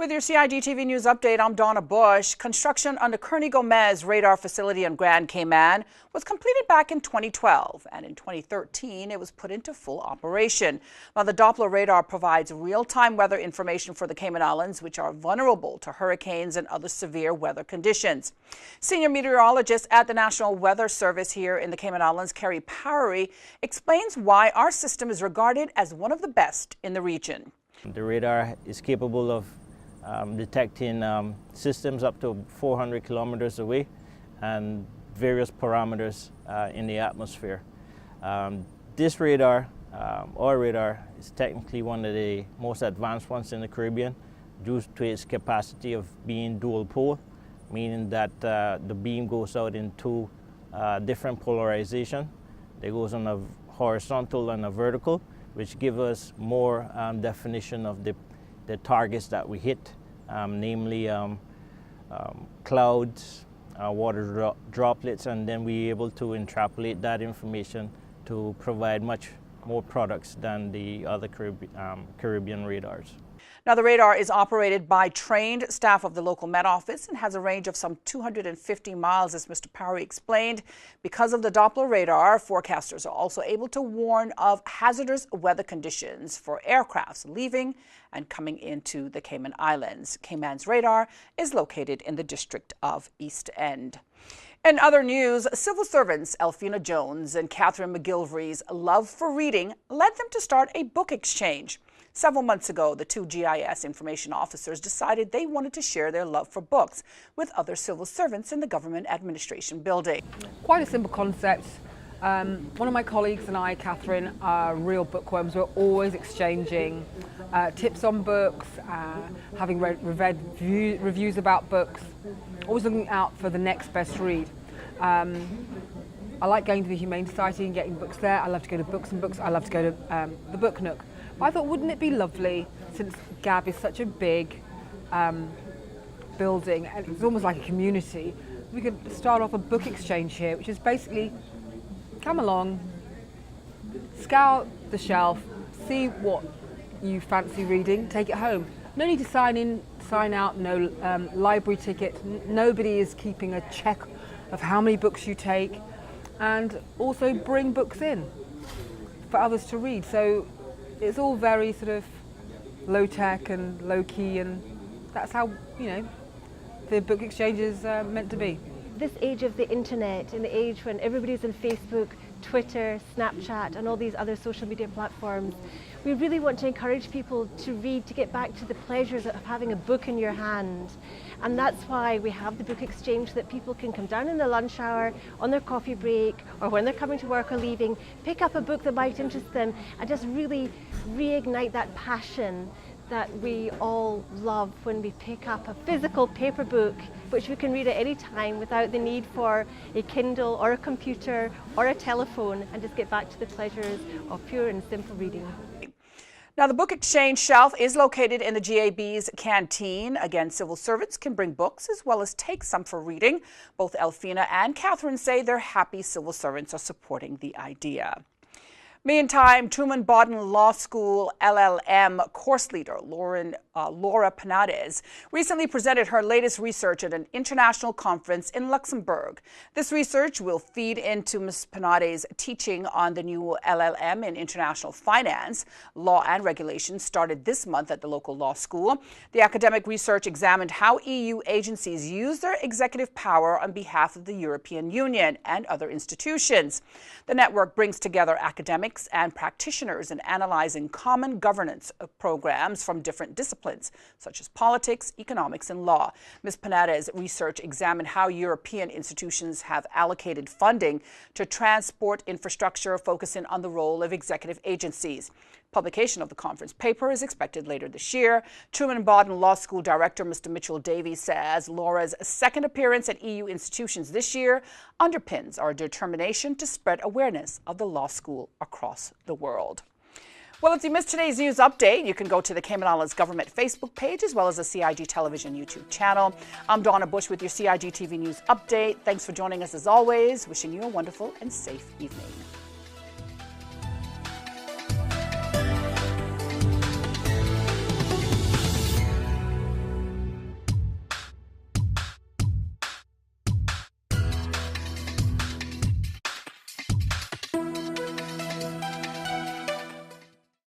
with your CIGTV News Update. I'm Donna Bush. Construction on the Kearney Gomez radar facility on Grand Cayman was completed back in 2012, and in 2013 it was put into full operation. Now, the Doppler Radar provides real-time weather information for the Cayman Islands, which are vulnerable to hurricanes and other severe weather conditions. Senior meteorologist at the National Weather Service here in the Cayman Islands, Carrie Powery, explains why our system is regarded as one of the best in the region. The radar is capable of detecting systems up to 400 kilometers away and various parameters in the atmosphere. This radar, our radar, is technically one of the most advanced ones in the Caribbean due to its capacity of being dual pole, meaning that the beam goes out in two different polarization. It goes on a horizontal and a vertical, which give us more definition of the targets that we hit, namely clouds, water droplets, and then we're able to interpolate that information to provide much more products than the other Caribbean radars. Now, the radar is operated by trained staff of the local Met Office and has a range of some 250 miles, as Mr. Powery explained. Because of the Doppler radar, forecasters are also able to warn of hazardous weather conditions for aircrafts leaving and coming into the Cayman Islands. Cayman's radar is located in the district of East End. In other news, civil servants Elfina Jones and Catherine McGilvery's love for reading led them to start a book exchange. Several months ago, the two GIS information officers decided they wanted to share their love for books with other civil servants in the government administration building. Quite a simple concept. One of my colleagues and I, Catherine, are real bookworms. We're always exchanging tips on books, having read reviews about books, always looking out for the next best read. I like going to the Humane Society and getting books there. I love to go to Books and Books. I love to go to the Book Nook. I thought, wouldn't it be lovely, since GAB is such a big building and it's almost like a community, we could start off a book exchange here, which is basically come along, scour the shelf, see what you fancy reading, take it home. No need to sign out, no library ticket. Nobody is keeping a check of how many books you take, and also bring books in for others to read. So it's all very sort of low-tech and low-key, and that's how, the book exchange is meant to be. This age of the internet, in the age when everybody's on Facebook, Twitter, Snapchat and all these other social media platforms, we really want to encourage people to read, to get back to the pleasures of having a book in your hand. And that's why we have the book exchange, so that people can come down in the lunch hour, on their coffee break, or when they're coming to work or leaving, pick up a book that might interest them and just really reignite that passion that we all love when we pick up a physical paper book, which we can read at any time without the need for a Kindle or a computer or a telephone, and just get back to the pleasures of pure and simple reading. Now, the book exchange shelf is located in the GAB's canteen. Again, civil servants can bring books as well as take some for reading. Both Elfina and Catherine say they're happy civil servants are supporting the idea. Meantime, Truman Bodden Law School LLM course leader Laura Penades recently presented her latest research at an international conference in Luxemburg. This research will feed into Ms. Penades' teaching on the new LLM in international finance. Law and regulations started this month at the local law school. The academic research examined how EU agencies use their executive power on behalf of the European Union and other institutions. The network brings together academics and practitioners in analyzing common governance programs from different disciplines, such as politics, economics, and law. Ms. Penades' research examined how European institutions have allocated funding to transport infrastructure, focusing on the role of executive agencies. Publication of the conference paper is expected later this year. Truman Bodden Law School Director Mr. Mitchell Davies says Laura's second appearance at EU institutions this year underpins our determination to spread awareness of the law school across the world. Well, if you missed today's news update, you can go to the Cayman Islands Government Facebook page as well as the CIG Television YouTube channel. I'm Donna Bush with your CIG TV News Update. Thanks for joining us as always. Wishing you a wonderful and safe evening.